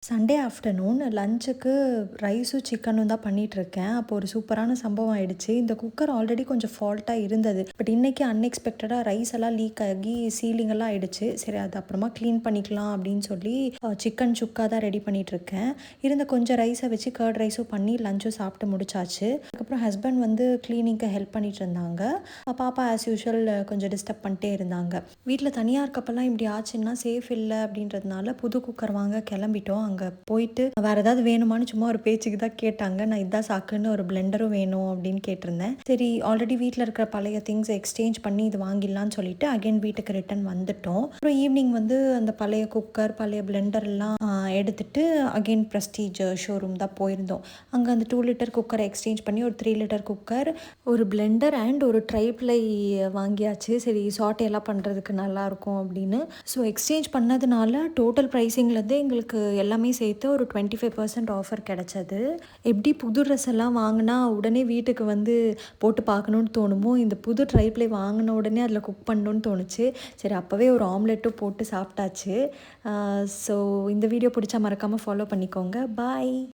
Sunday afternoon லஞ்சுக்கு ரைஸும் சிக்கனும் தான் பண்ணிகிட்ருக்கேன். அப்போ ஒரு சூப்பரான சம்பவம் ஆயிடுச்சு. இந்த குக்கர் ஆல்ரெடி கொஞ்சம் ஃபால்ட்டாக இருந்தது. பட் இன்றைக்கி அன்எக்ஸ்பெக்டடாக ரைஸ் எல்லாம் லீக் ஆகி சீலிங் எல்லாம் ஆயிடுச்சு. சரி, அது அப்புறமா க்ளீன் பண்ணிக்கலாம் அப்படின்னு சொல்லி சிக்கன் சுக்கா தான் ரெடி பண்ணிகிட்ருக்கேன். இருந்த கொஞ்சம் ரைஸை வச்சு கர்ட் ரைஸும் பண்ணி லஞ்சும் சாப்பிட்டு முடிச்சாச்சு. அதுக்கப்புறம் ஹஸ்பண்ட் வந்து க்ளீனிங்க்கு ஹெல்ப் பண்ணிட்டு இருந்தாங்க. பாப்பா ஆஸ் யூஷுவல் கொஞ்சம் டிஸ்டர்ப் பண்ணிட்டே இருந்தாங்க. வீட்டில் தனியாக இருக்கப்பெல்லாம் இப்படி ஆச்சுன்னா சேஃப் இல்லை அப்படின்றதுனால புது குக்கர் வாங்க கிளம்பிட்டோம். அங்கே போயிட்டு வேறு ஏதாவது வேணுமான்னு சும்மா ஒரு பேச்சுக்கு தான் கேட்டாங்க. நான் இதான் சாக்குன்னு ஒரு பிளெண்டரும் வேணும் அப்படின்னு கேட்டிருந்தேன். சரி, ஆல்ரெடி வீட்டில் இருக்கிற பழைய திங்ஸை எக்ஸ்சேஞ்ச் பண்ணி இது வாங்கிடலான்னு சொல்லிட்டு அகைன் வீட்டுக்கு ரிட்டர்ன் வந்துட்டோம். அப்புறம் ஈவினிங் வந்து அந்த பழைய குக்கர் பழைய பிளெண்டர் எல்லாம் எடுத்துட்டு அகைன் ப்ரெஸ்டீஜ் ஷோரூம் தான் போயிருந்தோம். அங்கே அந்த 2 லிட்டர் குக்கரை எக்ஸ்சேஞ்ச் பண்ணி ஒரு 3 லிட்டர் குக்கர், ஒரு பிளெண்டர் அண்ட் ஒரு ட்ரைப்ளை வாங்கியாச்சு. சரி, சாட்டையெல்லாம் பண்ணுறதுக்கு நல்லாயிருக்கும் அப்படின்னு. ஸோ எக்ஸ்சேஞ்ச் பண்ணதுனால டோட்டல் ப்ரைஸிங்லேருந்து எங்களுக்கு எல்லாமே சேர்த்து ஒரு 25% ஆஃபர் கிடச்சது. எப்படி புது ட்ரெஸ் எல்லாம் வாங்கினா உடனே வீட்டுக்கு வந்து போட்டு பார்க்கணுன்னு தோணுமோ, இந்த புது ட்ரைப்ளை வாங்கின உடனே அதில் குக் பண்ணணுன்னு தோணுச்சு. சரி, அப்போவே ஒரு ஆம்லெட்டும் போட்டு சாப்பிட்டாச்சு. ஸோ இந்த வீடியோ பிடிச்சா மறக்காமல் ஃபாலோ பண்ணிக்கோங்க. பாய்.